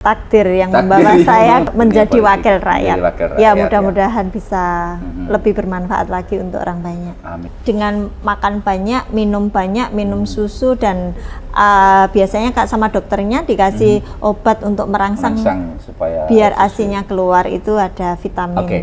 takdir yang membawa saya menjadi wakil rakyat. Ya, mudah-mudahan bisa lebih bermanfaat lagi untuk orang banyak. Amin. Dengan makan banyak, minum susu, dan biasanya Kak sama dokternya dikasih obat untuk merangsang supaya biar ASI-nya keluar, itu ada vitamin. Oke.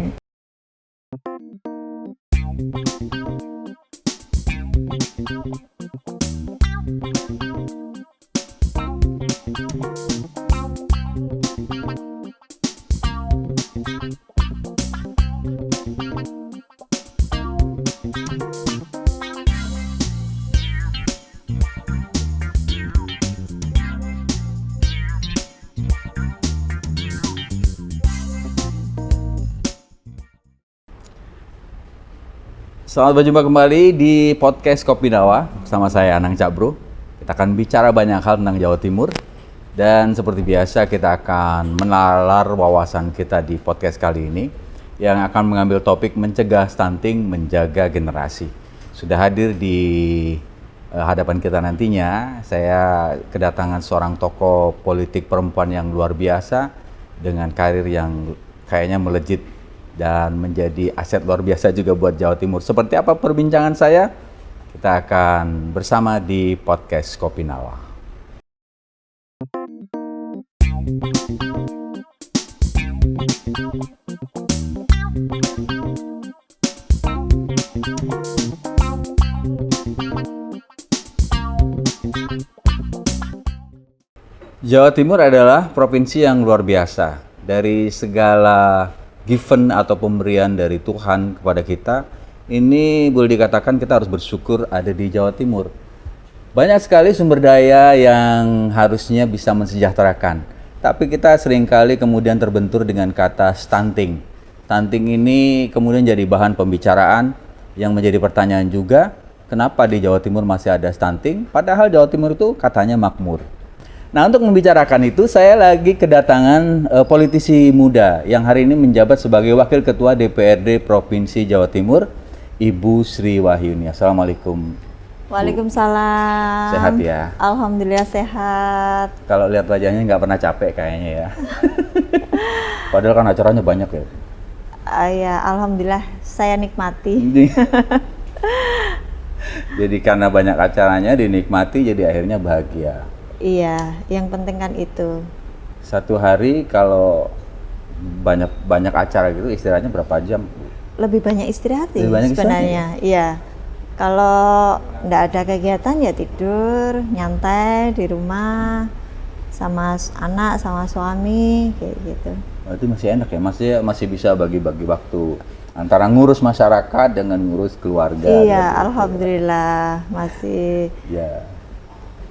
Selamat berjumpa kembali di podcast Kopi Dawa bersama saya Anang Cabro. Kita akan bicara banyak hal tentang Jawa Timur, dan seperti biasa kita akan menalar wawasan kita di podcast kali ini yang akan mengambil topik mencegah stunting, menjaga generasi. Sudah hadir di hadapan kita nantinya, saya kedatangan seorang tokoh politik perempuan yang luar biasa dengan karir yang kayaknya melejit dan menjadi aset luar biasa juga buat Jawa Timur. Seperti apa perbincangan saya? Kita akan bersama di podcast Kopi Dawa. Jawa Timur adalah provinsi yang luar biasa. Dari segala given atau pemberian dari Tuhan kepada kita, ini boleh dikatakan kita harus bersyukur ada di Jawa Timur. Banyak sekali sumber daya yang harusnya bisa mensejahterakan, tapi kita seringkali kemudian terbentur dengan kata stunting. Stunting ini kemudian jadi bahan pembicaraan yang menjadi pertanyaan juga, kenapa di Jawa Timur masih ada stunting, padahal Jawa Timur itu katanya makmur. Nah, untuk membicarakan itu, saya lagi kedatangan politisi muda yang hari ini menjabat sebagai Wakil Ketua DPRD Provinsi Jawa Timur, Ibu Sri Wahyuni. Assalamualaikum. Waalaikumsalam. Sehat ya? Alhamdulillah sehat. Kalau lihat wajahnya nggak pernah capek kayaknya ya. Padahal kan acaranya banyak ya. Ya, alhamdulillah saya nikmati. Jadi karena banyak acaranya dinikmati, jadi akhirnya bahagia. Iya, yang penting kan itu. Satu hari kalau banyak acara gitu, istirahatnya berapa jam? Lebih banyak istirahat sih sebenarnya. Istirahat? Iya. Kalau nggak ada kegiatan ya tidur, nyantai di rumah sama anak, sama suami, kayak gitu. Berarti masih enak ya, masih bisa bagi-bagi waktu antara ngurus masyarakat dengan ngurus keluarga. Iya, gitu. alhamdulillah masih. Ya.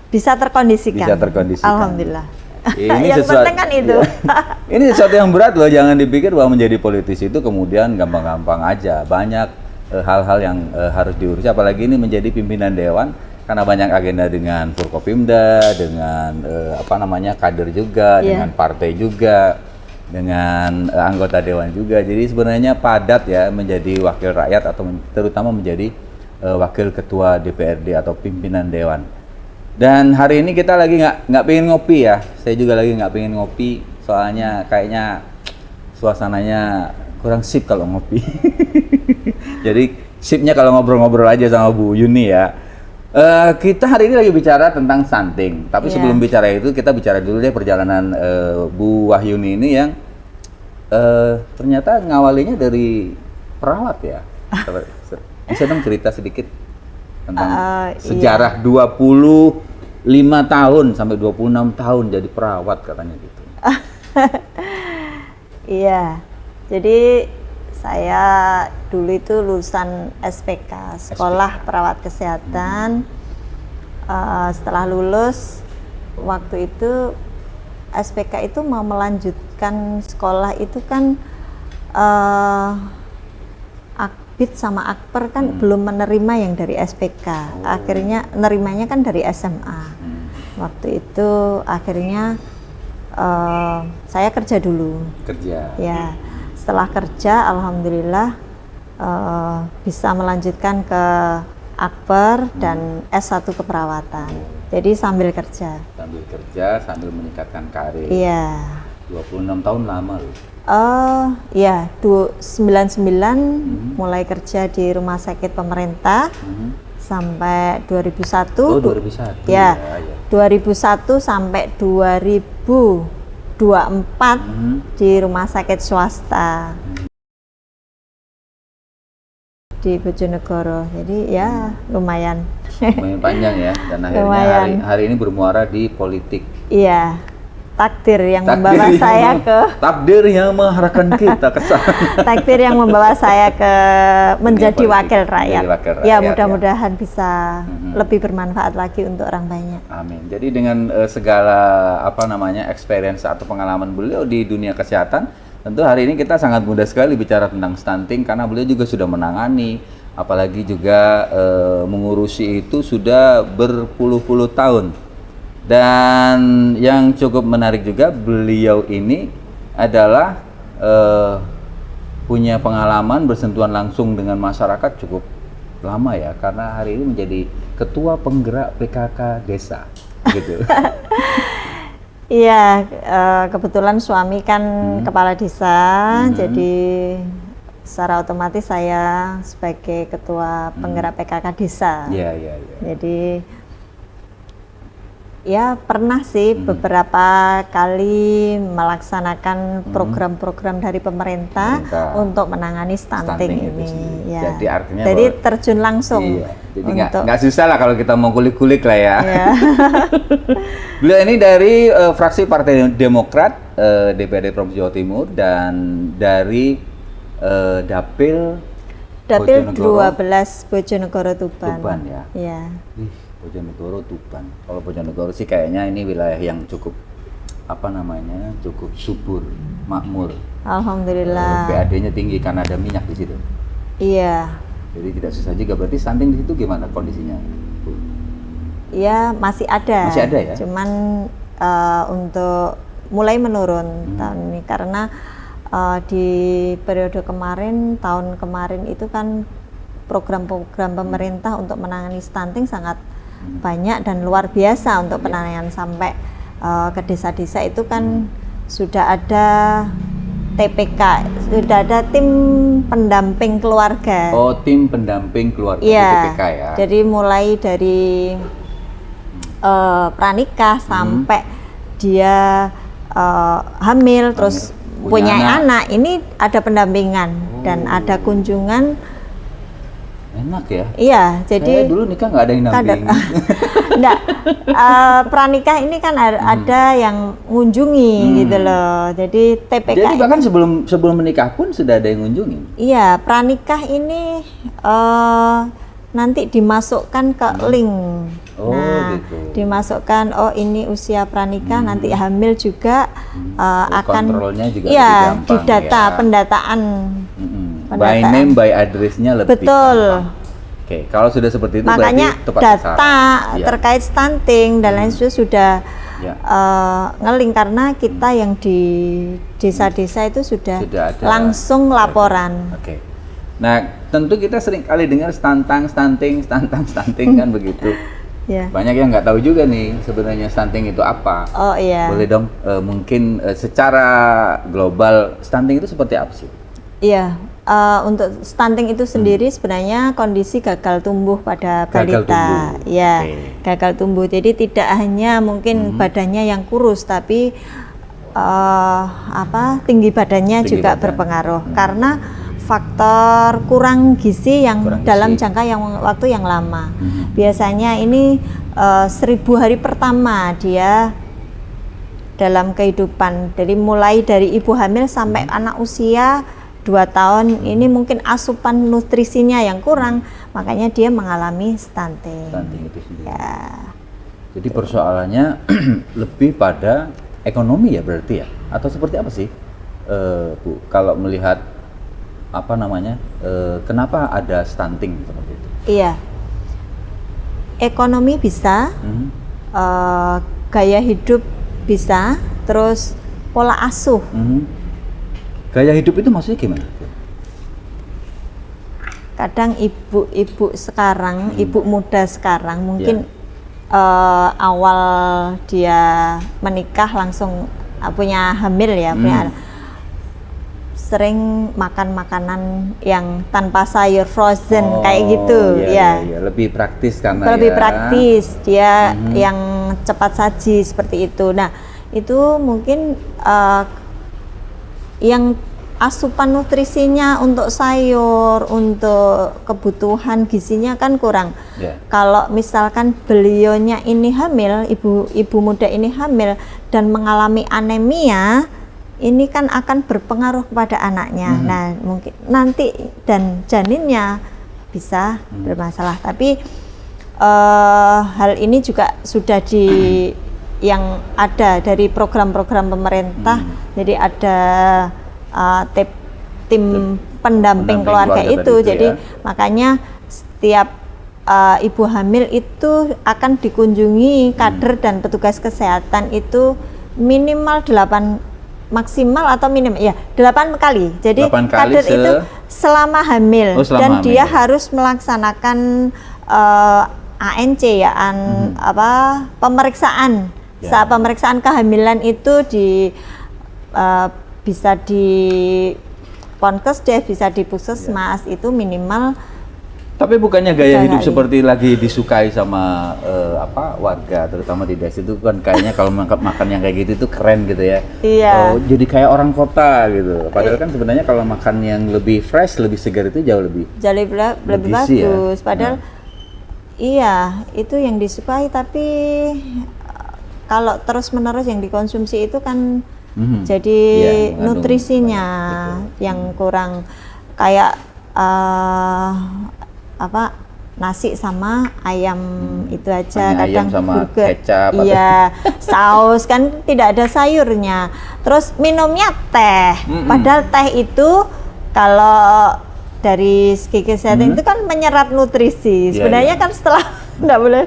Bisa terkondisikan. Alhamdulillah. Ini yang penting kan itu. Ya. Ini sesuatu yang berat loh, jangan dipikir bahwa menjadi politisi itu kemudian gampang-gampang aja. Banyak hal-hal yang harus diurus, apalagi ini menjadi pimpinan dewan karena banyak agenda dengan Forkopimda, dengan kader juga, dengan partai juga, dengan anggota dewan juga. Jadi sebenarnya padat ya menjadi wakil rakyat atau terutama menjadi wakil ketua DPRD atau pimpinan dewan. Dan hari ini kita lagi nggak pengen ngopi ya. Saya juga lagi nggak pengen ngopi, soalnya kayaknya suasananya kurang sip kalau ngopi. Jadi sipnya kalau ngobrol-ngobrol aja sama Bu Yuni ya. Kita hari ini lagi bicara tentang stunting. Tapi sebelum bicara itu kita bicara dulu deh perjalanan Bu Wahyuni ini yang ternyata ngawalinya dari perawat ya. Bisa dong cerita sedikit tentang sejarah 25 tahun sampai 26 tahun jadi perawat katanya gitu. Iya, jadi saya dulu itu lulusan SPK, Sekolah Perawat Kesehatan. Setelah lulus, waktu itu SPK itu mau melanjutkan sekolah itu kan Akbid sama Akper kan belum menerima yang dari SPK. Akhirnya nerimanya kan dari SMA. Waktu itu akhirnya saya kerja dulu. Ya, setelah kerja alhamdulillah bisa melanjutkan ke Akper dan S1 keperawatan. Jadi sambil kerja. Sambil kerja, sambil meningkatkan karir. Iya. 26 tahun lama loh. Ya, 99 mulai kerja di rumah sakit pemerintah sampai 2001. Oh, 2001. Ya, Ya. 2001 sampai 2024 di rumah sakit swasta di Bojonegoro. Jadi ya lumayan. Lumayan panjang ya, dan akhirnya hari ini bermuara di politik. Iya. Takdir yang membawa saya ke takdir yang mengarahkan kita ke sana. Takdir yang membawa saya ke menjadi wakil rakyat. Ya, mudah-mudahan bisa lebih bermanfaat lagi untuk orang banyak. Amin. Jadi dengan segala experience atau pengalaman beliau di dunia kesehatan, tentu hari ini kita sangat mudah sekali bicara tentang stunting karena beliau juga sudah menangani, apalagi juga mengurusi itu sudah berpuluh-puluh tahun. Dan yang cukup menarik juga, beliau ini adalah punya pengalaman bersentuhan langsung dengan masyarakat cukup lama ya, karena hari ini menjadi ketua penggerak PKK desa gitu. Iya, kebetulan suami kan kepala desa, jadi secara otomatis saya sebagai ketua penggerak PKK desa. Iya. Jadi ya pernah sih beberapa kali melaksanakan program-program dari pemerintah untuk menangani stunting ini. Ya. Jadi artinya terjun langsung. Iya. Jadi nggak susah lah kalau kita mau kulik-kulik lah ya. Ya. Beliau ini dari fraksi Partai Demokrat DPRD Provinsi Jawa Timur dan dari Dapil 12 Bojonegoro Tuban. Tuban ya. Iya. Bojonegoro Tuban. Kalau Bojonegoro sih kayaknya ini wilayah yang cukup cukup subur, makmur. Alhamdulillah. PAD-nya tinggi karena ada minyak di situ. Iya. Jadi tidak susah juga. Berarti stunting di situ gimana kondisinya? Iya, masih ada. Masih ada ya. Cuman untuk mulai menurun tahun ini karena di periode kemarin, tahun kemarin itu kan program-program pemerintah untuk menangani stunting sangat banyak dan luar biasa untuk penanganan sampai ke desa-desa itu kan sudah ada TPK, sudah ada tim pendamping keluarga. Oh, tim pendamping keluarga TPK ya. Jadi mulai dari pranikah sampai dia hamil terus punya anak, ini ada pendampingan dan ada kunjungan. Enak ya? Iya, jadi saya dulu nikah nggak ada yang namping. Enggak, pranikah ini kan ada yang ngunjungi gitu loh. Jadi TPK. Jadi bahkan sebelum menikah pun sudah ada yang ngunjungi. Iya, pranikah ini nanti dimasukkan ke link. Gitu. Dimasukkan ini usia pranikah, nanti hamil juga akan kontrolnya juga didata pendataan. By name, by address-nya lebih betul. Oke, kalau sudah seperti itu makanya berarti tepat data terkait stunting dan lain sebagainya sudah ngeling karena kita yang di desa-desa itu sudah ada langsung laporan. Oke. Nah, tentu kita sering kali dengar stunting kan begitu. Yeah. Banyak yang nggak tahu juga nih sebenarnya stunting itu apa. Oh iya. Boleh dong mungkin secara global stunting itu seperti apa sih? Iya. Untuk stunting itu sendiri sebenarnya kondisi gagal tumbuh pada balita. Ya, gagal tumbuh. Jadi tidak hanya mungkin badannya yang kurus, tapi tinggi badannya juga berpengaruh karena faktor kurang gizi yang dalam jangka waktu yang lama. Biasanya ini 1000 hari pertama dia dalam kehidupan. Jadi mulai dari ibu hamil sampai anak usia 2 tahun ini mungkin asupan nutrisinya yang kurang, makanya dia mengalami stunting. Stunting itu sendiri. Ya. Jadi persoalannya lebih pada ekonomi ya berarti ya? Atau seperti apa sih, Bu? Kalau melihat kenapa ada stunting seperti itu? Iya. Ekonomi bisa, gaya hidup bisa, terus pola asuh. Gaya hidup itu maksudnya gimana? Kadang ibu-ibu sekarang, ibu muda sekarang mungkin awal dia menikah langsung punya hamil ya, punya sering makan makanan yang tanpa sayur frozen kayak gitu ya. Lebih praktis karena lebih praktis dia yang cepat saji seperti itu. Nah itu mungkin yang asupan nutrisinya untuk sayur, untuk kebutuhan gizinya kan kurang. Kalau misalkan beliaunya ini hamil, ibu muda ini hamil dan mengalami anemia, ini kan akan berpengaruh kepada anaknya. Nah, mungkin nanti dan janinnya bisa bermasalah. Tapi hal ini juga sudah yang ada dari program-program pemerintah. Jadi ada tim pendamping keluarga itu. Jadi makanya setiap ibu hamil itu akan dikunjungi kader dan petugas kesehatan itu minimal 8 kali. Jadi kader itu selama hamil dan dia harus melaksanakan ANC ya, pemeriksaan. Saat pemeriksaan kehamilan itu bisa di Ponkesdes, bisa di Puskesmas itu minimal. Tapi bukannya gaya hidup seperti lagi disukai sama warga, terutama di desa itu kan kayaknya kalau makan yang kayak gitu itu keren gitu ya. Jadi kayak orang kota gitu. Padahal kan sebenarnya kalau makan yang lebih fresh, lebih segar itu jauh lebih bagus. Ya? Padahal iya itu yang disukai, tapi kalau terus-menerus yang dikonsumsi itu kan jadi nutrisinya yang kurang, kayak nasi sama ayam itu aja, kadang sama burger, kecap, saus kan tidak ada sayurnya. Terus minumnya teh, padahal teh itu kalau dari segi kesehatan itu kan menyerap nutrisi. Sebenarnya kan setelah tidak boleh.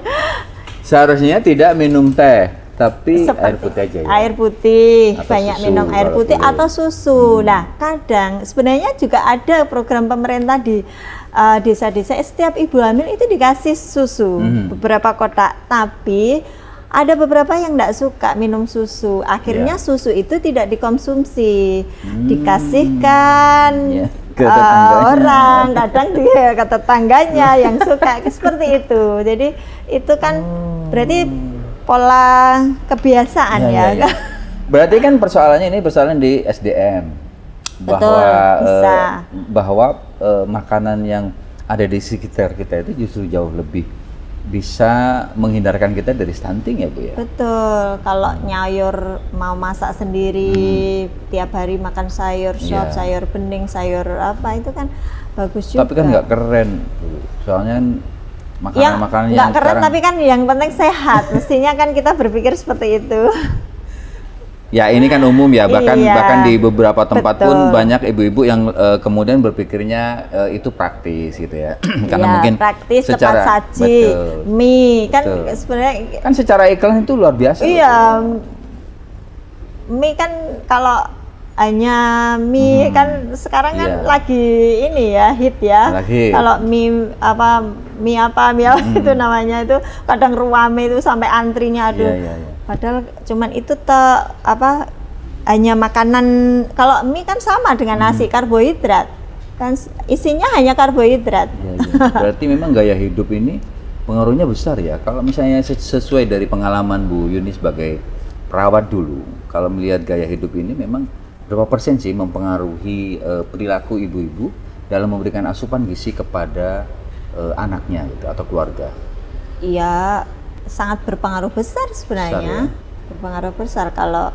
Seharusnya tidak minum teh, tapi air putih aja ya. Air putih, atau banyak susu, minum air putih atau susu. Nah, kadang sebenarnya juga ada program pemerintah di desa-desa, setiap ibu hamil itu dikasih susu beberapa kotak, tapi ada beberapa yang tidak suka minum susu, akhirnya susu itu tidak dikonsumsi, dikasihkan ke orang, kadang dia ke tetangganya yang suka seperti itu. Jadi itu kan berarti pola kebiasaan ya. Berarti kan persoalannya ini persoalan di SDM. Bahwa makanan yang ada di sekitar kita itu justru jauh lebih bisa menghindarkan kita dari stunting ya Bu ya. Betul. Kalau nyayur mau masak sendiri, tiap hari makan sayur sop, sayur bening, sayur apa itu kan bagus juga. Tapi kan nggak keren, soalnya makanan-makanan yang nggak keren, tapi kan yang penting sehat. Mestinya kan kita berpikir seperti itu. Ya ini kan umum ya, bahkan di beberapa tempat pun banyak ibu-ibu yang kemudian berpikirnya itu praktis gitu ya. Karena mungkin praktis, cepat saji, mie kan sebenarnya kan secara iklan itu luar biasa. Iya, mie kan kalau hanya mie kan sekarang kan lagi ini ya, hit ya. Kalau mie apa itu namanya itu kadang ruame itu sampai antrinya padahal cuman itu hanya makanan. Kalau mie kan sama dengan nasi, karbohidrat kan isinya hanya karbohidrat. Berarti memang gaya hidup ini pengaruhnya besar ya. Kalau misalnya sesuai dari pengalaman Bu Yuni sebagai perawat dulu, kalau melihat gaya hidup ini memang berapa persen sih mempengaruhi perilaku ibu-ibu dalam memberikan asupan gizi kepada anaknya gitu atau keluarga? Iya, sangat berpengaruh besar sebenarnya. Berpengaruh besar kalau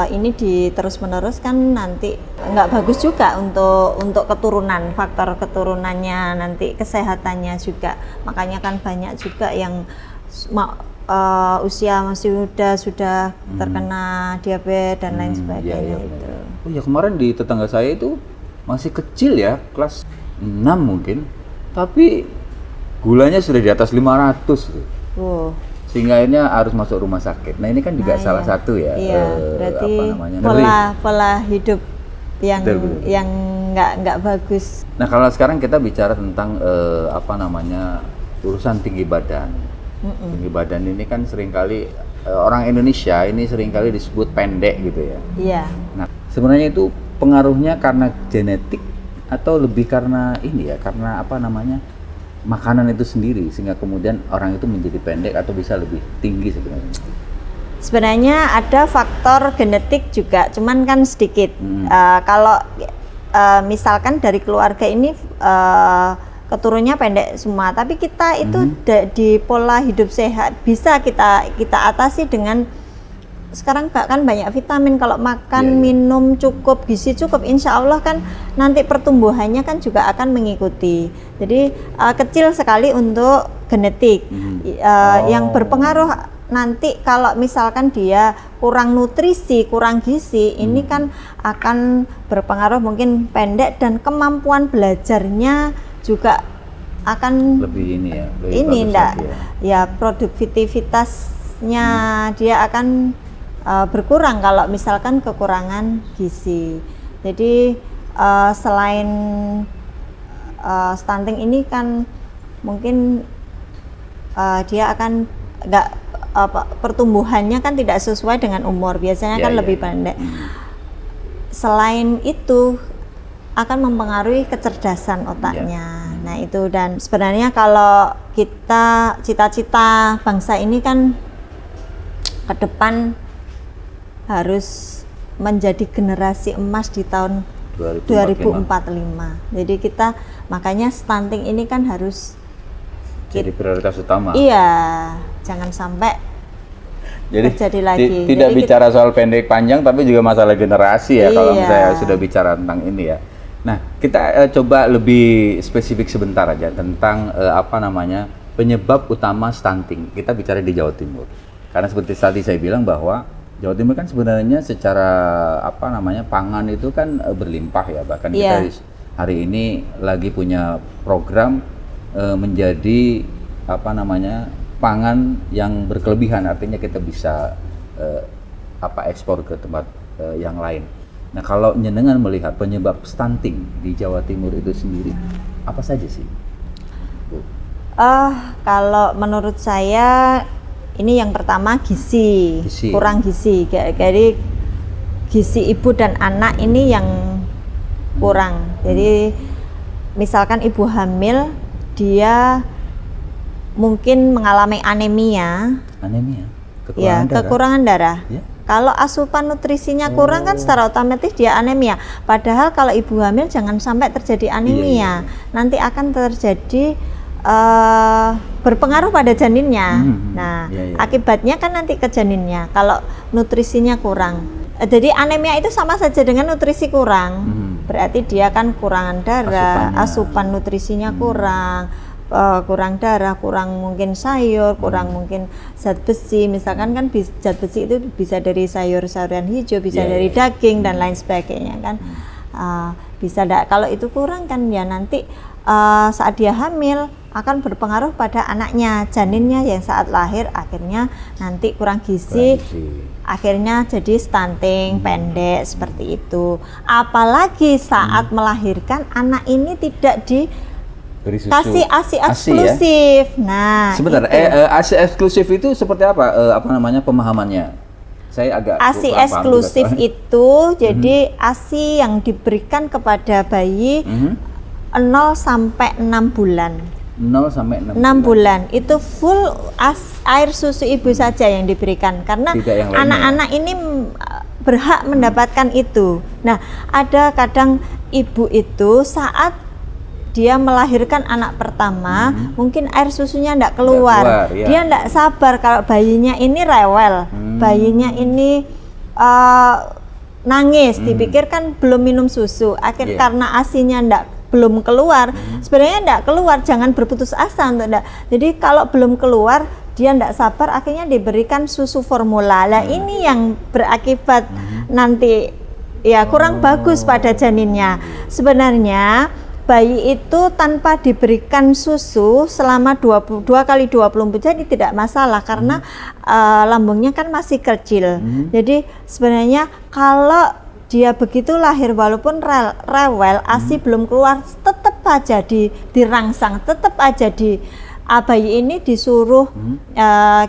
ini terus-menerus kan nanti nggak bagus juga untuk keturunan, faktor keturunannya, nanti kesehatannya juga. Makanya kan banyak juga yang usia masih muda sudah terkena diabetes dan lain sebagainya itu. Oh ya, kemarin di tetangga saya itu masih kecil ya, kelas 6 mungkin, tapi gulanya sudah di atas 500 gitu. Sehingga akhirnya harus masuk rumah sakit. Nah ini kan juga salah satu ya. Berarti pola hidup yang nggak bagus. Nah kalau sekarang kita bicara tentang urusan tinggi badan. Tinggi badan ini kan seringkali orang Indonesia ini seringkali disebut pendek gitu ya. Iya. Nah, sebenarnya itu pengaruhnya karena genetik atau lebih karena ini ya, karena apa namanya, makanan itu sendiri sehingga kemudian orang itu menjadi pendek atau bisa lebih tinggi sebenarnya. Sebenarnya ada faktor genetik juga, cuman kan sedikit. Kalau misalkan dari keluarga ini keturunannya pendek semua, tapi kita itu di pola hidup sehat bisa kita atasi dengan sekarang kan banyak vitamin, kalau makan minum cukup, gizi cukup, insya Allah kan nanti pertumbuhannya kan juga akan mengikuti. Jadi kecil sekali untuk genetik. Yang berpengaruh nanti kalau misalkan dia kurang nutrisi, kurang gizi, ini kan akan berpengaruh mungkin pendek dan kemampuan belajarnya juga akan lebih ini ya, lebih ini enggak ya. Ya produktivitasnya dia akan berkurang kalau misalkan kekurangan gizi. Jadi selain stunting ini kan mungkin dia akan enggak pertumbuhannya kan tidak sesuai dengan umur, biasanya kan lebih pendek. Selain itu akan mempengaruhi kecerdasan otaknya. Nah itu, dan sebenarnya kalau kita cita-cita bangsa ini kan ke depan harus menjadi generasi emas di tahun 2045. Jadi kita makanya stunting ini kan harus jadi prioritas utama. Iya, jangan sampai terjadi lagi. Tidak jadi bicara soal pendek panjang, tapi juga masalah generasi ya. Kalau Iya. misalnya sudah bicara tentang ini ya. Nah, kita coba lebih spesifik sebentar aja tentang apa namanya, penyebab utama stunting. Kita bicara di Jawa Timur. Karena seperti tadi saya bilang bahwa Jawa Timur kan sebenarnya secara apa namanya, pangan itu kan berlimpah ya. Bahkan kita hari ini lagi punya program menjadi apa namanya, pangan yang berkelebihan, artinya kita bisa ekspor ke tempat yang lain. Nah, kalau jenengan melihat penyebab stunting di Jawa Timur itu sendiri, apa saja sih, Bu? Kalau menurut saya ini yang pertama gizi. Kurang gizi. Jadi gizi ibu dan anak ini yang kurang. Jadi misalkan ibu hamil, dia mungkin mengalami anemia. Kekurangan darah. Ya? Kalau asupan nutrisinya kurang kan secara otomatis dia anemia. Padahal kalau ibu hamil jangan sampai terjadi anemia. Nanti akan terjadi berpengaruh pada janinnya. Akibatnya kan nanti ke janinnya kalau nutrisinya kurang. Jadi anemia itu sama saja dengan nutrisi kurang. Berarti dia kan kurangan darah, asupan nutrisinya kurang. Kurang darah, kurang mungkin sayur, kurang mungkin zat besi. Misalkan kan zat besi itu bisa dari sayur-sayuran hijau, bisa dari daging dan lain sebagainya kan. Bisa kalau itu kurang kan ya nanti saat dia hamil akan berpengaruh pada anaknya, janinnya yang saat lahir akhirnya nanti kurang gizi. Akhirnya jadi stunting, pendek seperti itu. Apalagi saat melahirkan anak ini tidak kasih ASI eksklusif. Ya? Nah, sebentar, ASI eksklusif itu seperti apa? Apa namanya pemahamannya? Saya agak ASI eksklusif itu jadi ASI yang diberikan kepada bayi 0 sampai 6 bulan. 0 sampai 6 bulan itu full air susu ibu saja yang diberikan karena anak-anak ini berhak mendapatkan itu. Nah, ada kadang ibu itu saat dia melahirkan anak pertama, mungkin air susunya enggak keluar. Dia enggak sabar kalau bayinya ini rewel, bayinya ini nangis, dipikir kan belum minum susu. Karena ASI-nya belum keluar, sebenarnya enggak keluar, jangan berputus asa untuk enggak. Jadi kalau belum keluar, dia enggak sabar, akhirnya diberikan susu formula. Nah, ini yang berakibat nanti ya kurang bagus pada janinnya. Sebenarnya bayi itu tanpa diberikan susu selama 22 kali 24 jam tidak masalah karena lambungnya kan masih kecil. Jadi sebenarnya kalau dia begitu lahir walaupun rewel, ASI belum keluar, tetap aja dirangsang, tetap aja bayi ini disuruh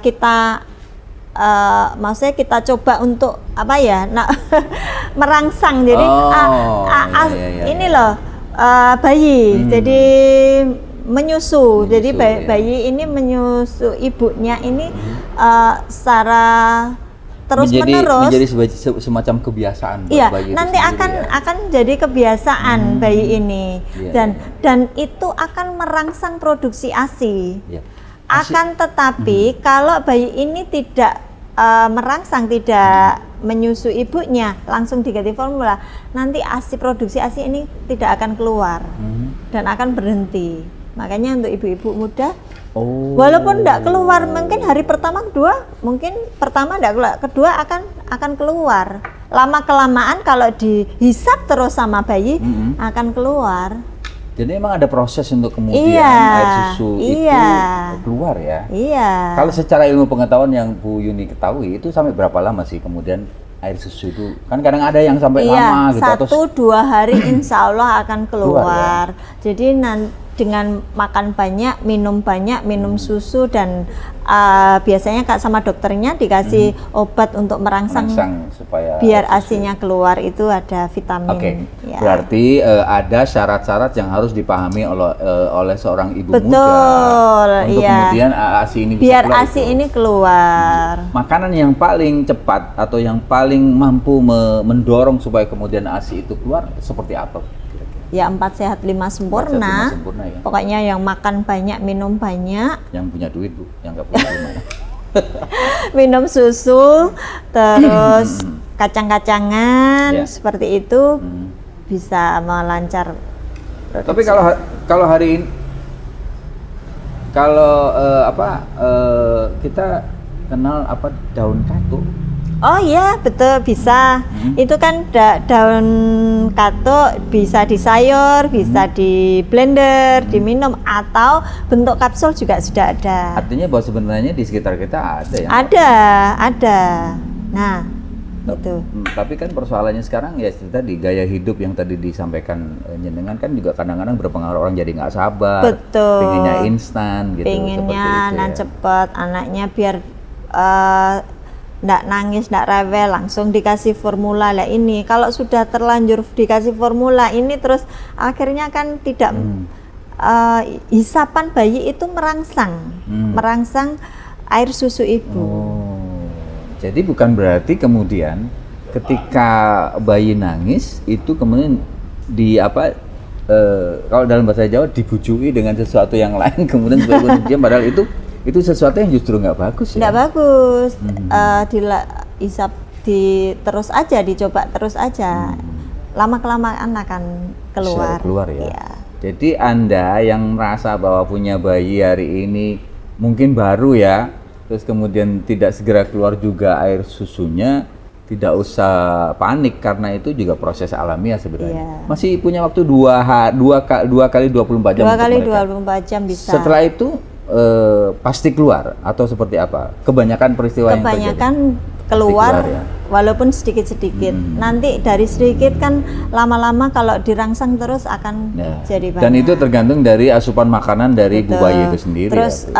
kita maksudnya kita coba untuk apa ya, merangsang. Jadi ini loh bayi, jadi menyusu. Jadi bayi ini menyusu ibunya ini secara terus-menerus menjadi semacam kebiasaan buat iya, bayi itu nanti sendiri, akan jadi kebiasaan bayi ini. Iya, Dan itu akan merangsang produksi ASI. Iya. Akan tetapi kalau bayi ini tidak merangsang, tidak menyusu ibunya, langsung diganti formula, nanti produksi ASI ini tidak akan keluar dan akan berhenti. Makanya untuk ibu-ibu muda, walaupun tidak keluar, mungkin hari pertama, kedua, mungkin pertama tidak keluar, kedua akan keluar. Lama kelamaan kalau dihisap terus sama bayi akan keluar. Jadi emang ada proses untuk kemudian air susu itu keluar ya? Iya. Kalau secara ilmu pengetahuan yang Bu Yuni ketahui, itu sampai berapa lama sih kemudian air susu itu? Kan kadang ada yang sampai lama gitu. 1-2 hari insya Allah akan keluar. Ya? Jadi dengan makan banyak, minum susu, dan biasanya sama dokternya dikasih obat untuk merangsang supaya biar ASI-nya keluar, itu ada vitamin. Oke. Ya. Berarti ada syarat-syarat yang harus dipahami oleh seorang ibu muda untuk kemudian ASI ini bisa biar keluar. ASI ini keluar. Makanan yang paling cepat atau yang paling mampu mendorong supaya kemudian ASI itu keluar seperti apa? Ya 4 sehat 5 sempurna. Ya. Pokoknya yang makan banyak, minum banyak. Yang punya duit Bu, yang nggak punya gimana? Minum susu, terus kacang-kacangan seperti itu bisa melancar produksi. Tapi kalau hari ini kita kenal daun katuk. Oh iya, betul, bisa. Itu kan daun katuk bisa di sayur, bisa di blender, diminum, atau bentuk kapsul juga sudah ada. Artinya bahwa sebenarnya di sekitar kita ada ya? Ada. Nah, itu. Tapi kan persoalannya sekarang ya tadi gaya hidup yang tadi disampaikan Nyenengan kan juga kadang-kadang berpengaruh, orang jadi nggak sabar. Betul. Pengennya instan gitu. Pengennya cepet, anaknya biar nggak nangis, nggak rewel, langsung dikasih formula lah ini. Kalau sudah terlanjur dikasih formula ini terus akhirnya kan tidak hisapan bayi itu merangsang air susu ibu. Jadi bukan berarti kemudian ketika bayi nangis itu kemudian kalau dalam bahasa Jawa dibujuki dengan sesuatu yang lain kemudian supaya diam, padahal itu sesuatu yang justru nggak bagus ya? Nggak bagus. Dicoba terus aja. Lama-kelamaan akan keluar ya. Jadi Anda yang merasa bahwa punya bayi hari ini mungkin baru ya, terus kemudian tidak segera keluar juga air susunya, tidak usah panik karena itu juga proses alamiah sebenarnya. Masih punya waktu 2 kali 24 jam. 2 kali 24 jam bisa. Setelah itu pasti keluar atau seperti apa? Kebanyakan peristiwa yang terjadi keluar ya? Walaupun sedikit-sedikit. Nanti dari sedikit kan lama-lama kalau dirangsang terus akan jadi banyak. Dan itu tergantung dari asupan makanan dari bu bayi itu sendiri. Terus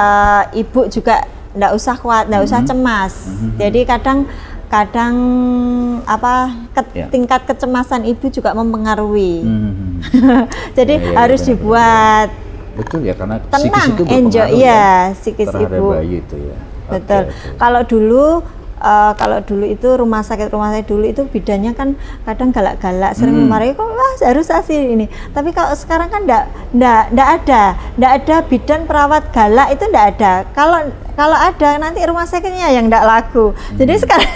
ibu juga nggak usah usah cemas. Jadi kadang tingkat kecemasan ibu juga mempengaruhi. Jadi harus dibuat betul ya, karena tenang, psikis itu enjoy ya, psikis terhadap ibu. Bayi itu ya. Betul. Kalau dulu itu rumah sakit dulu itu bidannya kan kadang galak-galak, sering memarahi, kok harus ASI ini. Tapi kalau sekarang kan enggak ada bidan perawat galak, itu enggak ada. Kalau ada nanti rumah sakitnya yang enggak laku. Jadi sekarang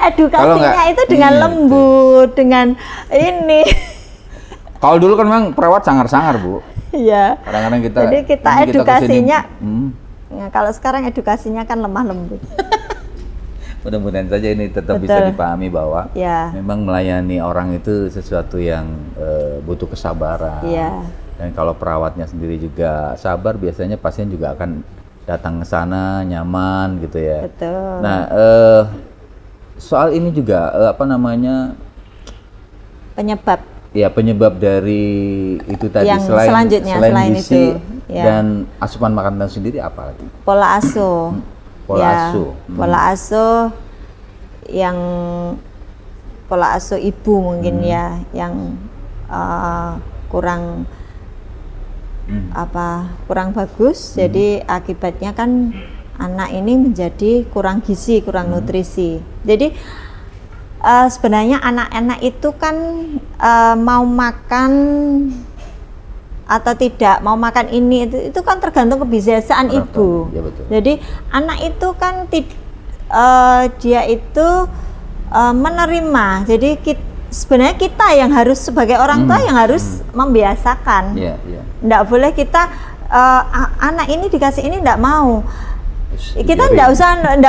edukasinya itu dengan lembut, dengan ini. Kalau dulu kan memang perawat sangar-sangar, Bu. Iya. Kadang-kadang Jadi kita edukasinya, kalau sekarang edukasinya kan lemah lembut. Mudah-mudahan saja ini tetap bisa dipahami bahwa memang melayani orang itu sesuatu yang butuh kesabaran. Dan kalau perawatnya sendiri juga sabar, biasanya pasien juga akan datang ke sana nyaman gitu ya. Betul. Nah, soal ini juga penyebab dari itu tadi, yang selain gizi, itu Ya. Dan asupan makanan sendiri apa lagi? Pola asuh. Pola asuh. Pola asuh yang pola asuh ibu mungkin ya, yang kurang kurang bagus. Jadi akibatnya kan anak ini menjadi kurang gizi, kurang nutrisi. Jadi sebenarnya anak-anak itu kan mau makan atau tidak mau makan ini itu kan tergantung kebiasaan ibu. Ya, betul. Jadi anak itu kan dia itu menerima. Jadi sebenarnya kita yang harus sebagai orang tua yang harus membiasakan. Nggak boleh kita anak ini dikasih ini nggak mau. Kita nggak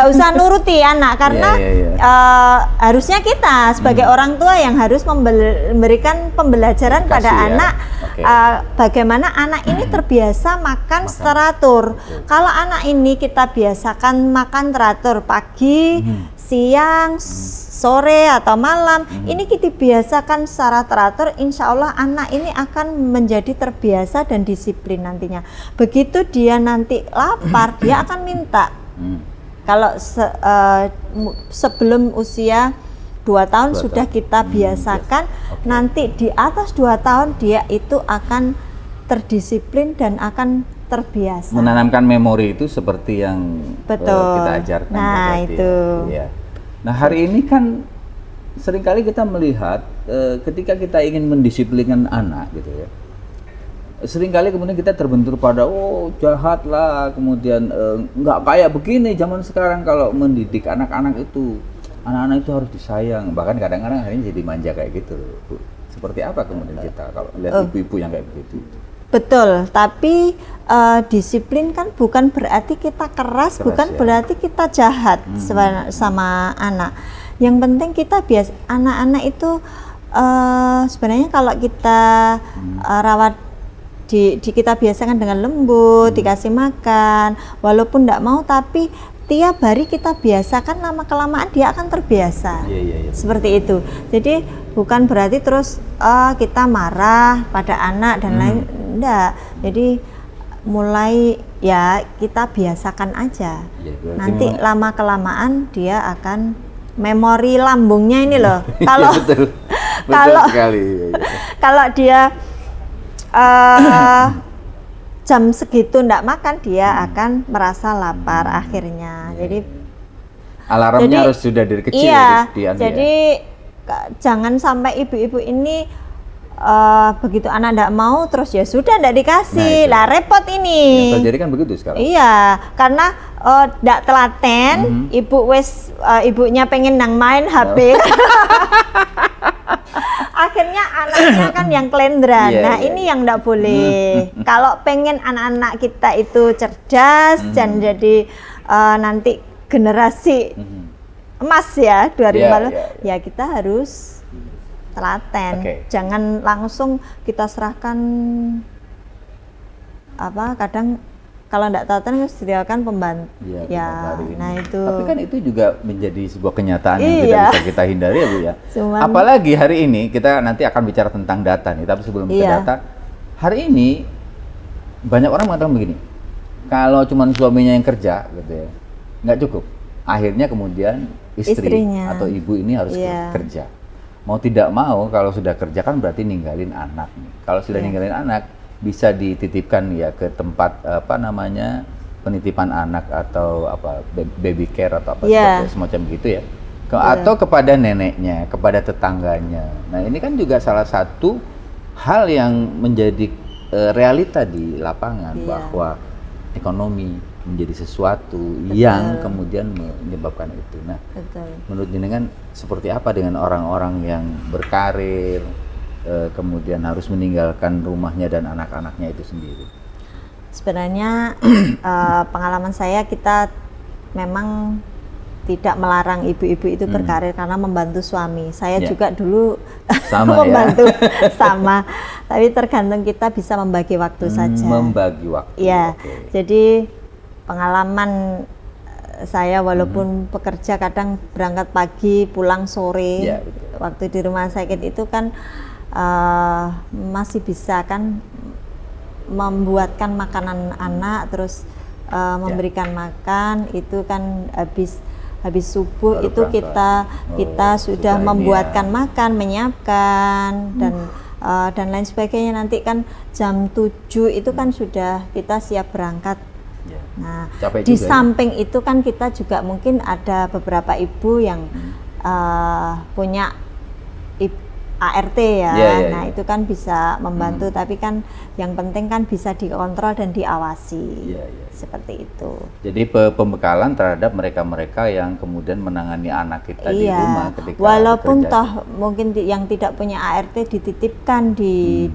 usah nuruti anak karena harusnya kita sebagai orang tua yang harus memberikan pembelajaran pada anak bagaimana anak ini terbiasa makan teratur. Kalau anak ini kita biasakan makan teratur pagi, siang, sore atau malam, ini kita biasakan secara teratur, insya Allah anak ini akan menjadi terbiasa dan disiplin nantinya. Begitu dia nanti lapar, dia akan minta. Kalau sebelum usia 2 tahun sudah kita biasakan, nanti di atas 2 tahun dia itu akan terdisiplin dan akan terbiasa. Menanamkan memori itu seperti yang kita ajarkan. Nah, itu. Ya. Nah, hari ini kan seringkali kita melihat ketika kita ingin mendisiplinkan anak gitu ya. Seringkali kemudian kita terbentur pada jahat lah, kemudian nggak kayak begini zaman sekarang. Kalau mendidik anak-anak itu harus disayang, bahkan kadang-kadang hari ini jadi manja kayak gitu. Seperti apa kemudian kita kalau lihat ibu-ibu yang kayak begitu? Betul, tapi disiplin kan bukan berarti kita keras bukan berarti kita jahat sama anak. Yang penting kita anak-anak itu sebenarnya kalau kita rawat kita biasakan dengan lembut, dikasih makan, walaupun tidak mau, tapi tiap hari kita biasakan, lama kelamaan dia akan terbiasa. Seperti itu. Jadi bukan berarti terus kita marah pada anak dan lain, enggak. Jadi mulai ya kita biasakan aja. Nanti lama kelamaan dia akan memori lambungnya ini loh. Kalau kalau dia jam segitu enggak makan, dia akan merasa lapar akhirnya. Jadi alarmnya harus sudah dari kecil. Jadi jangan sampai ibu-ibu ini begitu anak enggak mau terus ya sudah enggak dikasih. Lah repot ini. Yang terjadi kan begitu sekarang. Iya, karena enggak telaten, ibunya pengen nang main HP. Akhirnya anaknya kan yang kelendran. Ini yang enggak boleh. Kalau pengen anak-anak kita itu cerdas dan jadi nanti generasi emas ya 2050, ya kita harus telaten. Jangan langsung kita serahkan kadang kalau enggak telaten harus disediakan pembantu. Nah itu. Tapi kan itu juga menjadi sebuah kenyataan yang tidak bisa kita hindari ya Bu ya. Apalagi hari ini kita nanti akan bicara tentang data nih, tapi sebelum ke data, hari ini banyak orang mengatakan begini, kalau cuma suaminya yang kerja gitu ya, nggak cukup. Akhirnya kemudian istrinya atau ibu ini harus kerja. Mau tidak mau kalau sudah kerja kan berarti ninggalin anak. Kalau sudah ninggalin anak, bisa dititipkan ya ke tempat penitipan anak atau baby care atau seperti semacam gitu ya. Atau kepada neneknya, kepada tetangganya. Nah, ini kan juga salah satu hal yang menjadi realita di lapangan bahwa ekonomi menjadi sesuatu yang kemudian menyebabkan itu. Nah, menurut jenengan seperti apa dengan orang-orang yang berkarir kemudian harus meninggalkan rumahnya dan anak-anaknya itu sendiri? Sebenarnya pengalaman saya, kita memang tidak melarang ibu-ibu itu berkarir karena membantu suami. Saya juga dulu membantu sama. Tapi tergantung kita bisa membagi waktu saja. Membagi waktu. Ya. Jadi pengalaman saya walaupun bekerja kadang berangkat pagi pulang sore. Waktu di rumah sakit itu kan masih bisa kan membuatkan makanan anak, terus memberikan makan itu kan habis subuh Baru itu berangkat. kita sudah sudah ini membuatkan ya. makan, menyiapkan dan lain sebagainya. Nanti kan jam 7 itu kan sudah kita siap berangkat. Ya. Nah, Capek di juga ya? samping itu kan kita juga mungkin ada beberapa ibu yang punya ART ya. Iya, iya, Nah, iya. itu kan bisa membantu, tapi kan yang penting kan bisa dikontrol dan diawasi. Iya, iya. Seperti itu. Jadi pembekalan terhadap mereka-mereka yang kemudian menangani anak kita di Iya, rumah ketika walaupun bekerja. toh mungkin yang tidak punya ART dititipkan di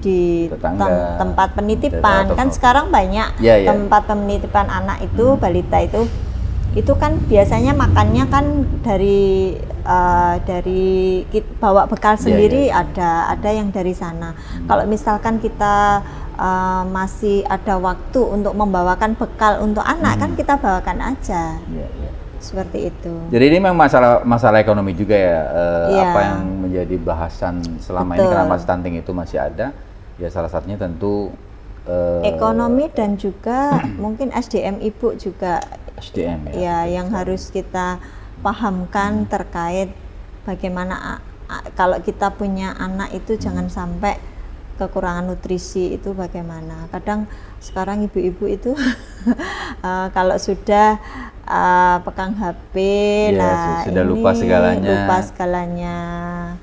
tetangga, tempat penitipan. atau Kan sekarang banyak Iya, iya. tempat penitipan anak itu, balita itu kan biasanya makannya kan dari bawa bekal Iya, sendiri, iya. ada yang dari sana. Kalau misalkan kita masih ada waktu untuk membawakan bekal untuk anak, kan kita bawakan aja. Iya, iya. Seperti itu. Jadi ini memang masalah ekonomi juga ya, Iya. apa yang menjadi bahasan selama ini Betul. kenapa stunting itu masih ada, ya salah satunya tentu Ekonomi dan juga mungkin SDM ibu juga SDM ya. ya yang harus kita pahamkan terkait bagaimana kalau kita punya anak itu jangan sampai kekurangan nutrisi itu bagaimana. Kadang sekarang ibu-ibu itu kalau sudah pegang HP Ya, lah sudah ini lupa segalanya. lupa segalanya.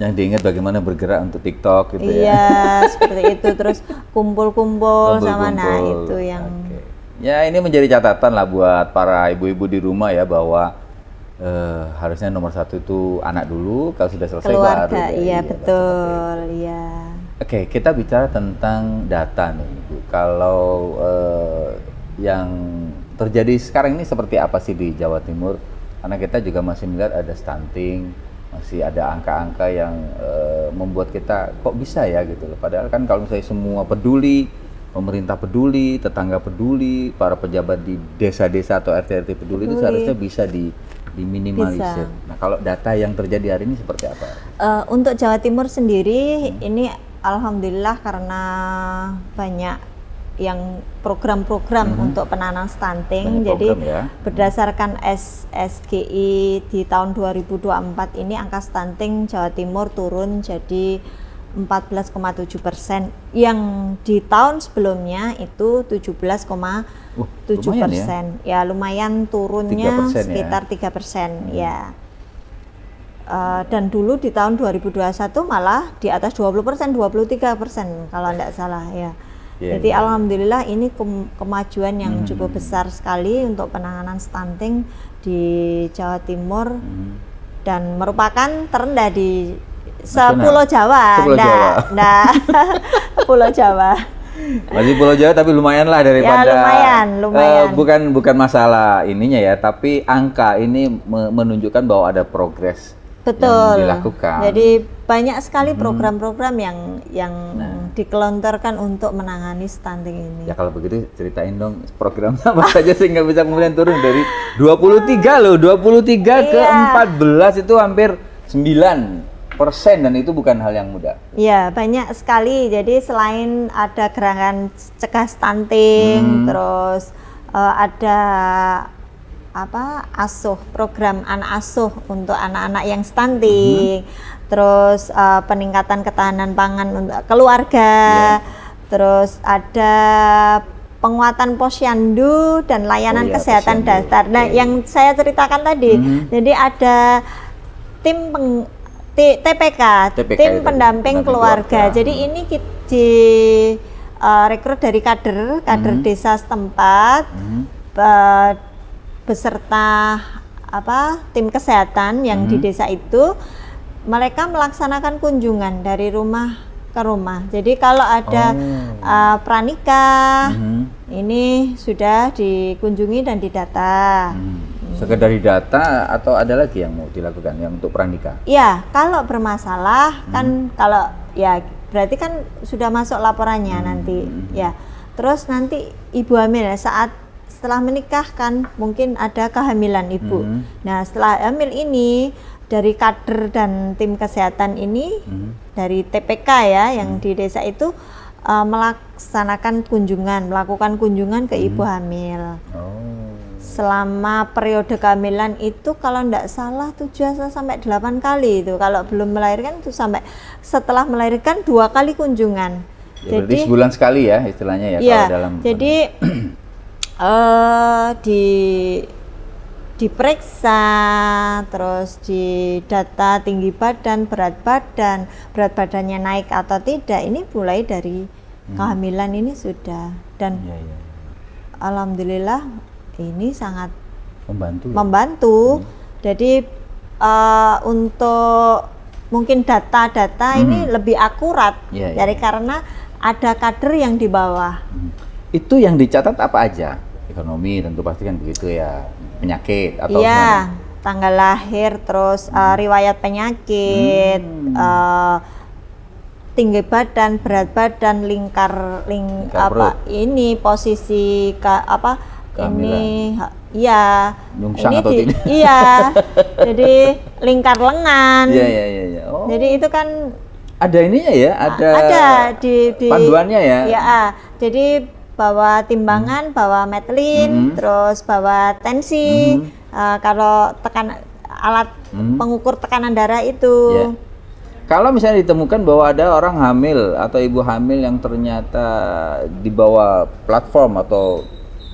Yang diingat bagaimana bergerak untuk TikTok gitu ya. Iya, seperti itu. Terus kumpul-kumpul sama nah Kumpul-kumpul. itu yang Oke. Ya ini menjadi catatan lah buat para ibu-ibu di rumah ya, bahwa harusnya nomor satu itu anak dulu, kalau sudah selesai baru keluarga. deh. Iya, Iya, betul. Iya. Oke, kita bicara tentang data nih Ibu. Kalau yang terjadi sekarang ini seperti apa sih di Jawa Timur? Karena kita juga masih melihat ada stunting, masih ada angka-angka yang membuat kita kok bisa ya gitu loh. Padahal kan kalau misalnya semua peduli, pemerintah peduli, tetangga peduli, para pejabat di desa-desa atau RT-RT peduli, itu seharusnya bisa diminimalisir. Bisa. Nah, kalau data yang terjadi hari ini seperti apa? Untuk Jawa Timur sendiri ini alhamdulillah karena banyak yang program-program untuk penanganan stunting. Banyak Jadi program ya. berdasarkan SGI di tahun 2024 ini angka stunting Jawa Timur turun jadi 14,7%. Yang di tahun sebelumnya itu 17,7%. Ya lumayan turunnya 3% ya. sekitar 3% ya. Dan dulu di tahun 2021 malah di atas 20%, 23% kalau tidak salah ya. Iya, Jadi iya. alhamdulillah ini kemajuan yang cukup besar sekali untuk penanganan stunting di Jawa Timur dan merupakan terendah di sepulau Jawa. Sepulau Jawa. Nah, Pulau Jawa. Masih Pulau Jawa tapi lumayan lah daripada lumayan. bukan masalah ininya ya, tapi angka ini menunjukkan bahwa ada progres Betul. yang dilakukan. Jadi banyak sekali program-program yang dikelontorkan untuk menangani stunting ini. Ya kalau begitu ceritain dong program apa saja sehingga bisa kemudian turun dari 23 loh, 23 ke Iya. 14 itu hampir 9%, dan itu bukan hal yang mudah. Ya, banyak sekali. Jadi selain ada gerakan cegah stunting, terus ada program anak asuh untuk anak-anak yang stunting, terus peningkatan ketahanan pangan untuk keluarga, terus ada penguatan posyandu dan layanan Oh iya, kesehatan posyandu. dasar. Nah, Oke. yang saya ceritakan tadi, jadi ada tim TPK, TPK tim itu, pendamping keluarga. Jadi ini di rekrut dari kader desa setempat beserta tim kesehatan yang di desa itu. Mereka melaksanakan kunjungan dari rumah ke rumah. Jadi kalau ada pranikah ini sudah dikunjungi dan didata. Sekedar data atau ada lagi yang mau dilakukan yang untuk pranikah? Ya, kalau bermasalah kan kalau ya berarti kan sudah masuk laporannya nanti ya. Terus nanti ibu hamil setelah menikah kan mungkin ada kehamilan ibu. Nah, setelah hamil ini dari kader dan tim kesehatan ini dari TPK ya yang di desa itu melakukan kunjungan ke ibu hamil. Selama periode kehamilan itu kalau tidak salah 7 sampai 8 kali itu. Kalau belum melahirkan itu sampai setelah melahirkan 2 kali kunjungan. Ya, jadi sebulan sekali ya istilahnya ya, ya kalau dalam. Jadi diperiksa, terus di data tinggi badan, berat badannya naik atau tidak, ini mulai dari kehamilan ini sudah. Dan alhamdulillah ini sangat membantu. Jadi untuk mungkin data-data ini lebih akurat karena ada kader yang di bawah. Itu yang dicatat apa aja? Ekonomi tentu pasti kan begitu ya, penyakit atau tanggal lahir, terus riwayat penyakit, tinggi badan, berat badan, lingkar apa ini posisi ini nyungsang atau tidak? Jadi lingkar lengan. Jadi itu kan ada ininya ya, ada di panduannya ya. Jadi bawa timbangan, bawa metlin, terus bawa tensi. Kalau alat pengukur tekanan darah itu. Kalau misalnya ditemukan bahwa ada orang hamil atau ibu hamil yang ternyata di bawah platform atau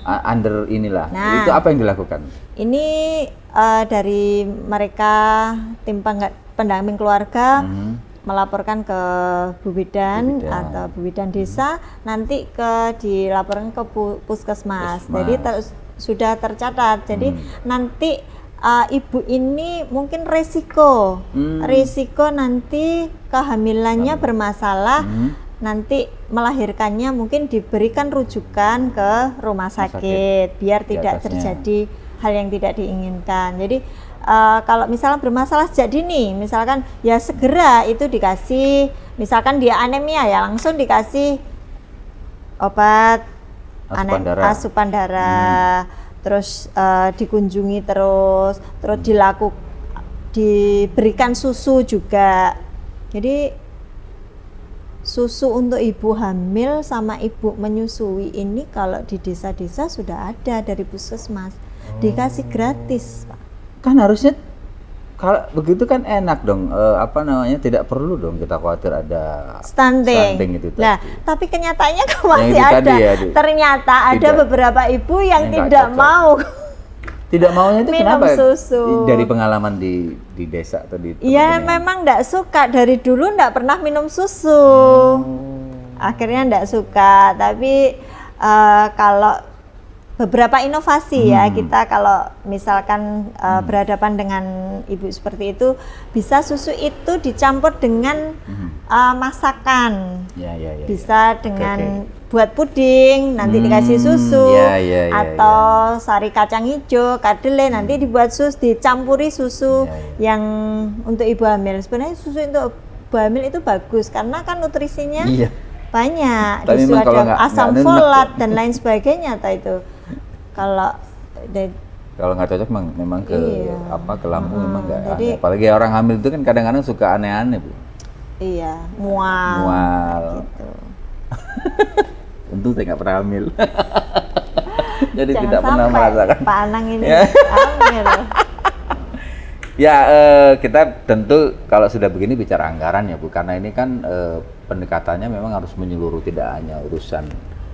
under inilah, itu apa yang dilakukan? Ini dari mereka tim pendamping keluarga melaporkan ke Bu Bidan atau Bu Bidan desa, nanti dilaporkan ke puskesmas. Jadi sudah tercatat. Jadi nanti ibu ini mungkin resiko nanti kehamilannya bermasalah. Nanti melahirkannya mungkin diberikan rujukan ke rumah sakit biar tidak terjadi hal yang tidak diinginkan. Jadi kalau misalnya bermasalah sejak dini, misalkan ya segera itu dikasih, misalkan dia anemia ya langsung dikasih obat asupan darah, terus dikunjungi terus diberikan susu juga. Jadi susu untuk ibu hamil sama ibu menyusui ini kalau di desa-desa sudah ada dari puskesmas, dikasih gratis, Pak. Kan harusnya kalau begitu kan enak dong, tidak perlu dong kita khawatir ada stunting itu tadi. Nah, tapi kenyataannya masih ada. Ternyata ada beberapa ibu yang tidak mau. Tidak maunya itu minum kenapa? Susu. Dari pengalaman di desa atau di Iya, memang enggak suka. Dari dulu enggak pernah minum susu. Akhirnya enggak suka. Tapi kalau beberapa inovasi ya, kita kalau misalkan berhadapan dengan ibu seperti itu, bisa susu itu dicampur dengan masakan. Bisa dengan buat puding, nanti dikasih susu, atau sari kacang hijau, kedelai, nanti dibuat dicampuri susu yang untuk ibu hamil. Sebenarnya susu untuk ibu hamil itu bagus karena kan nutrisinya banyak, di situ ada asam folat dan lain sebagainya. Kalau nggak cocok memang ke ke lambung memang nggak. Apalagi orang hamil itu kan kadang-kadang suka aneh-aneh, Bu. Iya, mual. Gitu. Tentu saya nggak pernah hamil. Jadi jangan tidak pernah merasakan. Pak Anang ini hamil. Kita tentu kalau sudah begini bicara anggaran ya Bu, karena ini kan pendekatannya memang harus menyeluruh, tidak hanya urusan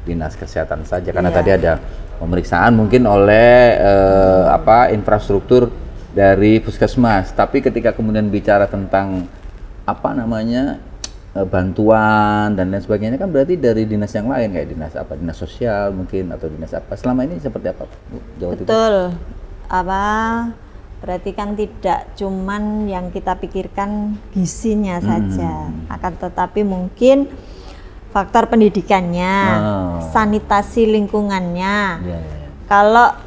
dinas kesehatan saja. Karena tadi ada pemeriksaan mungkin oleh infrastruktur dari puskesmas. Tapi ketika kemudian bicara tentang bantuan dan lain sebagainya kan berarti dari dinas yang lain, kayak dinas sosial mungkin atau dinas apa. Selama ini seperti apa, Bu? Betul. Berarti kan tidak cuman yang kita pikirkan gizinya saja, akan tetapi mungkin faktor pendidikannya, sanitasi lingkungannya. Kalau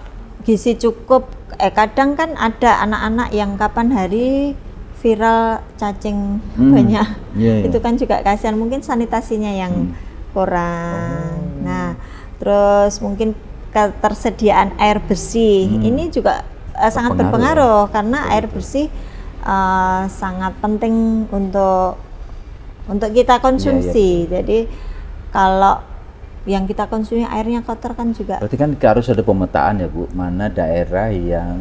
gizi cukup, kadang kan ada anak-anak yang kapan hari viral cacing banyak, itu kan juga kasihan, mungkin sanitasinya yang kurang. Nah, terus mungkin ketersediaan air bersih ini juga sangat berpengaruh karena air bersih sangat penting untuk kita konsumsi. Jadi kalau yang kita konsumsi airnya kotor kan juga. Berarti kan harus ada pemetaan ya Bu, mana daerah yang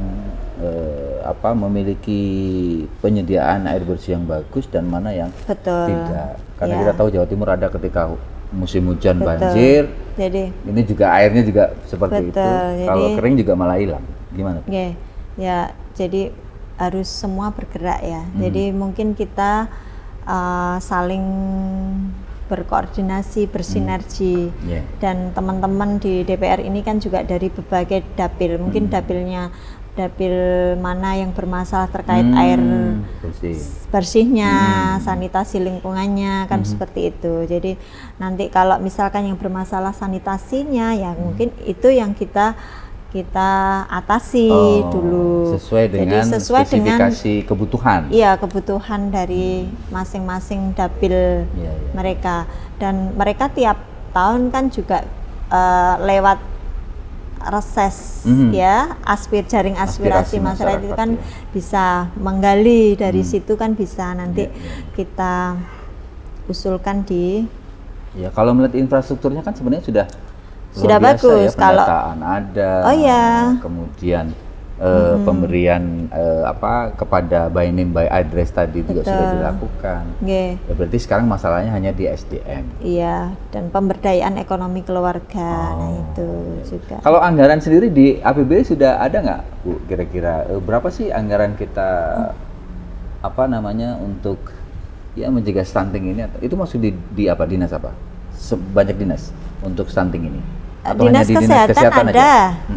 memiliki penyediaan air bersih yang bagus dan mana yang Betul. tidak. Karena Ya. kita tahu Jawa Timur ada ketika musim hujan Betul. banjir, Jadi ini juga airnya juga seperti itu. Betul, Kalau jadi- kering juga malah hilang. Gimana? Oke, ya jadi harus semua bergerak ya. Jadi mungkin kita saling berkoordinasi, bersinergi. Yeah. Dan teman-teman di DPR ini kan juga dari berbagai dapil. Mungkin dapil mana yang bermasalah terkait air Bersih. bersihnya, sanitasi lingkungannya kan seperti itu. Jadi nanti kalau misalkan yang bermasalah sanitasinya ya mungkin itu yang kita atasi dulu. Sesuai dengan Jadi sesuai dengan spesifikasi kebutuhan. iya kebutuhan dari masing-masing dapil Iya, iya. mereka, dan mereka tiap tahun kan juga lewat reses ya jaring aspirasi Aspirasi masyarakat itu kan masyarakat, bisa menggali dari situ kan bisa nanti Iya. kita usulkan di Ya, kalau melihat infrastrukturnya kan sebenarnya sudah Sudah luar biasa bagus, ya, kalau- pendataan ada. Oh, iya. Kemudian pemberian kepada by name by address tadi juga sudah Betul. dilakukan. Nggih. Ya, berarti sekarang masalahnya hanya di SDM. Iya, dan pemberdayaan ekonomi keluarga, nah itu juga. Kalau anggaran sendiri di APBD sudah ada nggak, Bu? Kira-kira berapa sih anggaran kita untuk ya mencegah stunting ini? Itu masuk di apa, dinas apa? Sebanyak dinas untuk stunting ini? Atau Dinas hanya di kesehatan ada, aja?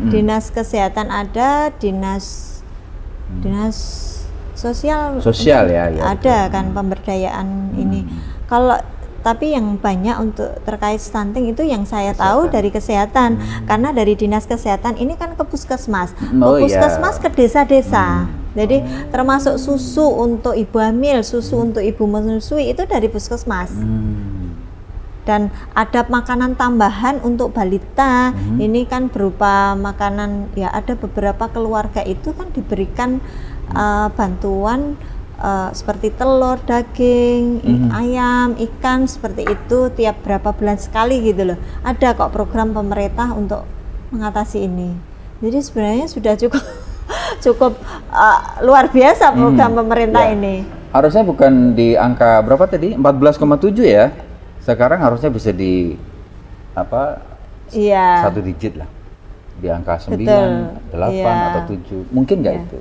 dinas kesehatan ada, dinas sosial Sosial ya, ya, ada kan pemberdayaan ini. Kalau tapi yang banyak untuk terkait stunting itu yang saya tahu dari kesehatan, karena dari dinas kesehatan ini kan ke puskesmas, Oh, ke iya. puskesmas ke desa-desa. Jadi termasuk susu untuk ibu hamil, susu untuk ibu menyusui itu dari puskesmas. Dan ada makanan tambahan untuk balita, ini kan berupa makanan, ya ada beberapa keluarga itu kan diberikan bantuan seperti telur, daging, ayam, ikan seperti itu tiap berapa bulan sekali gitu loh. Ada kok program pemerintah untuk mengatasi ini. Jadi sebenarnya sudah cukup luar biasa program pemerintah Ya. ini. Harusnya bukan di angka berapa tadi? 14,7 ya. Sekarang harusnya bisa di Iya. satu digit lah. Di angka 9, Betul. 8 Iya. atau 7. Mungkin nggak Iya. itu?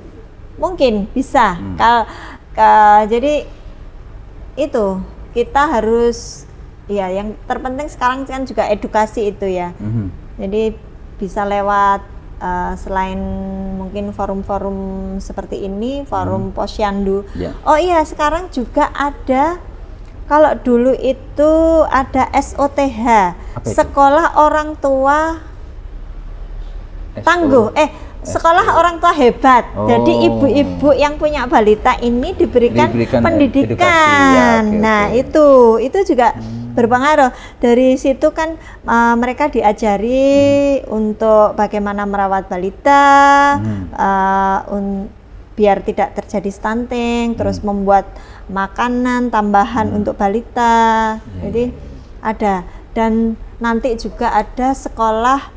Mungkin bisa. Jadi itu kita harus ya yang terpenting sekarang kan juga edukasi itu ya. Jadi bisa lewat selain mungkin forum-forum seperti ini, forum Posyandu. Ya. Oh iya, sekarang juga ada, kalau dulu itu ada SOTH, Apa itu? Sekolah Orang Tua Tangguh. Sekolah Orang Tua Hebat. Oh. Jadi ibu-ibu yang punya balita ini diberikan Diberikan pendidikan. edukasi. Ya, oke, Nah, oke. itu juga berpengaruh. Dari situ kan mereka diajari untuk bagaimana merawat balita, biar tidak terjadi stunting, terus membuat makanan tambahan untuk balita. Jadi ada, dan nanti juga ada sekolah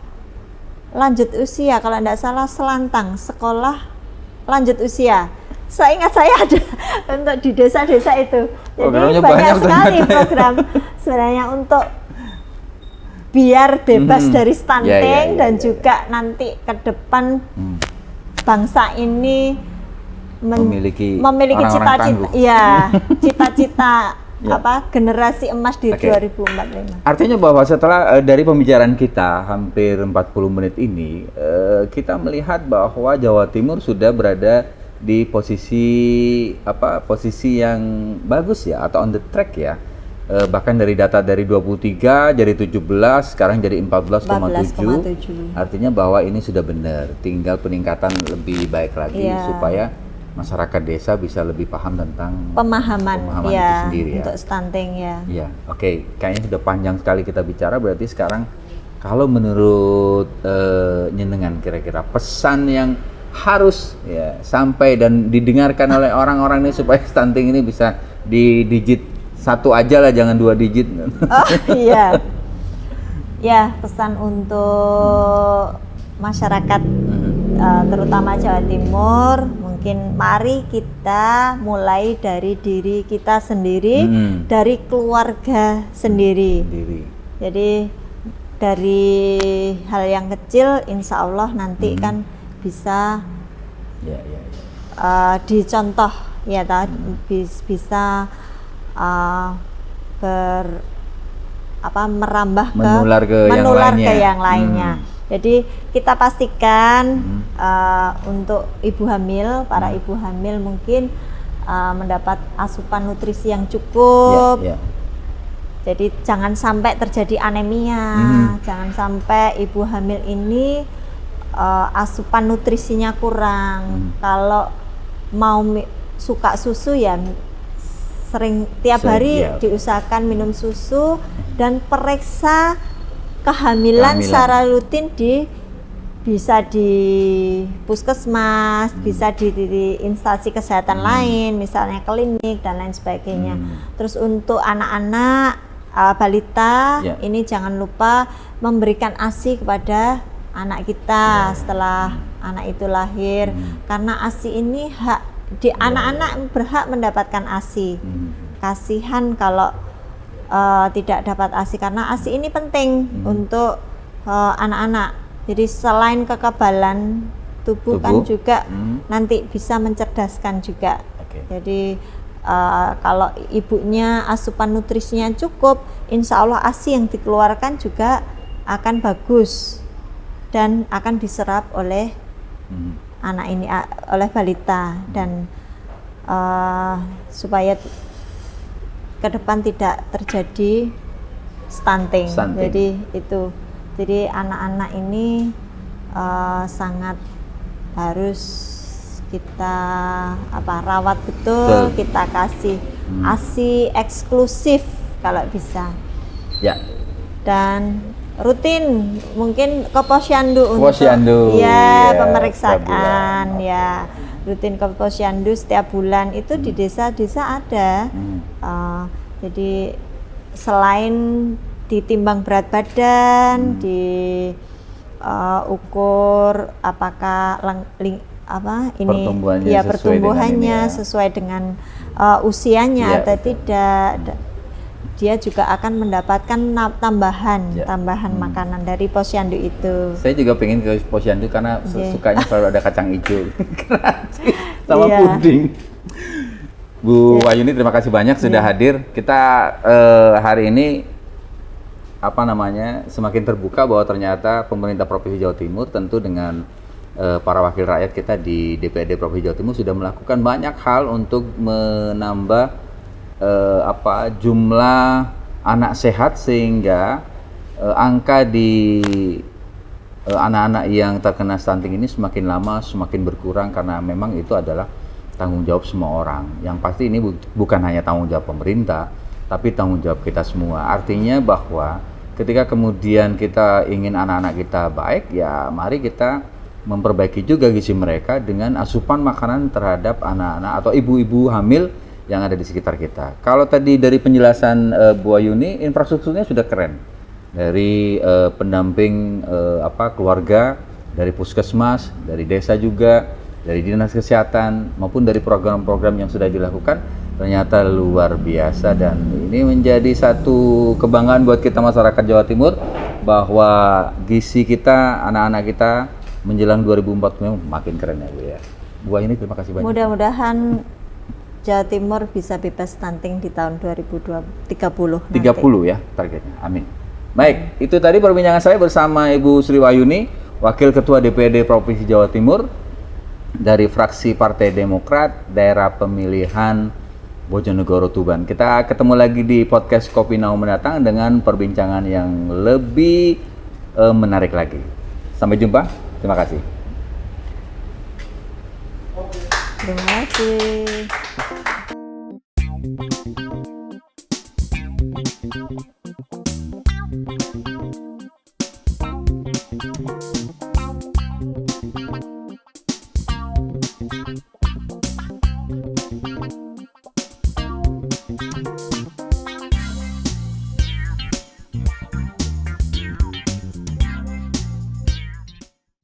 lanjut usia, kalau tidak salah Selantang, sekolah lanjut usia. Seingat saya ada untuk di desa-desa itu. Jadi Programnya banyak banyak sekali ternyata ya. program sebenarnya untuk biar bebas dari stunting Ya, ya, dan ya, juga nanti ke depan bangsa ini Memiliki memiliki orang-orang cita-cita, tangguh. ya cita-cita Ya. generasi emas di Oke. 2045. Artinya bahwa setelah dari pembicaraan kita hampir 40 menit ini, kita melihat bahwa Jawa Timur sudah berada di posisi yang bagus ya, atau on the track ya. Bahkan dari data dari 23 jadi 17, sekarang jadi 14,7. 14,7. Artinya bahwa ini sudah benar, tinggal peningkatan lebih baik lagi Iya. supaya masyarakat desa bisa lebih paham tentang Pemahaman itu ya sendiri ya. untuk stunting ya. Iya, oke. Kayaknya sudah panjang sekali kita bicara. Berarti sekarang kalau menurut Nyenengan, kira-kira pesan yang harus ya sampai dan didengarkan oleh orang-orang ini supaya stunting ini bisa di digit 1 aja lah, jangan 2 digit. Oh iya. Ya, pesan untuk masyarakat terutama Jawa Timur, mungkin mari kita mulai dari diri kita sendiri, dari keluarga sendiri. Jadi dari hal yang kecil, insya Allah nanti kan bisa dicontoh, ya, bisa merambah menular ke yang lainnya. Jadi kita pastikan untuk ibu hamil, para ibu hamil mungkin mendapat asupan nutrisi yang cukup. Jadi jangan sampai terjadi anemia, jangan sampai ibu hamil ini asupan nutrisinya kurang. Kalau mau suka susu ya sering tiap hari diusahakan minum susu dan periksa kehamilan secara rutin bisa di puskesmas, bisa di instansi kesehatan lain, misalnya klinik dan lain sebagainya. Terus untuk anak-anak balita ini jangan lupa memberikan ASI kepada anak kita setelah anak itu lahir, karena ASI ini anak-anak berhak mendapatkan ASI. Kasihan kalau tidak dapat ASI, karena ASI ini penting untuk anak-anak. Jadi selain kekebalan tubuh kan juga nanti bisa mencerdaskan juga. Jadi kalau ibunya asupan nutrisinya cukup, insya Allah ASI yang dikeluarkan juga akan bagus dan akan diserap oleh anak ini, oleh balita, dan supaya ke depan tidak terjadi stunting. Jadi anak-anak ini sangat harus kita rawat betul. Kita kasih ASI eksklusif kalau bisa. Dan rutin mungkin ke posyandu untuk pemeriksaan rutin ke posyandu setiap bulan itu di desa-desa ada. Jadi selain ditimbang berat badan, diukur apakah pertumbuhannya sesuai dengan usianya atau tidak. Dia juga akan mendapatkan tambahan makanan dari posyandu itu. Saya juga pengen ke posyandu karena sukanya selalu ada kacang hijau sama puding. Bu Wayuni, terima kasih banyak sudah hadir. Kita hari ini semakin terbuka bahwa ternyata pemerintah Provinsi Jawa Timur tentu dengan para wakil rakyat kita di DPRD Provinsi Jawa Timur sudah melakukan banyak hal untuk menambah jumlah anak sehat, sehingga angka di anak-anak yang terkena stunting ini semakin lama semakin berkurang, karena memang itu adalah tanggung jawab semua orang. Yang pasti ini bukan hanya tanggung jawab pemerintah, tapi tanggung jawab kita semua. Artinya bahwa ketika kemudian kita ingin anak-anak kita baik, ya mari kita memperbaiki juga gizi mereka dengan asupan makanan terhadap anak-anak atau ibu-ibu hamil yang ada di sekitar kita. Kalau tadi dari penjelasan Bu Wayuni, infrastrukturnya sudah keren. Dari pendamping keluarga, dari puskesmas, dari desa juga, dari dinas kesehatan, maupun dari program-program yang sudah dilakukan, ternyata luar biasa. Dan ini menjadi satu kebanggaan buat kita masyarakat Jawa Timur, bahwa gizi kita, anak-anak kita menjelang 2040 makin keren ya Bu ya. Bu Wayuni, terima kasih banyak. Mudah-mudahan Jawa Timur bisa bebas stunting di tahun 2030. 30 ya targetnya. Amin. Baik, itu tadi perbincangan saya bersama Ibu Sri Wayuni, Wakil Ketua DPRD Provinsi Jawa Timur dari fraksi Partai Demokrat daerah pemilihan Bojonegoro Tuban. Kita ketemu lagi di podcast Kopi Now mendatang dengan perbincangan yang lebih menarik lagi. Sampai jumpa. Terima kasih. Terima kasih.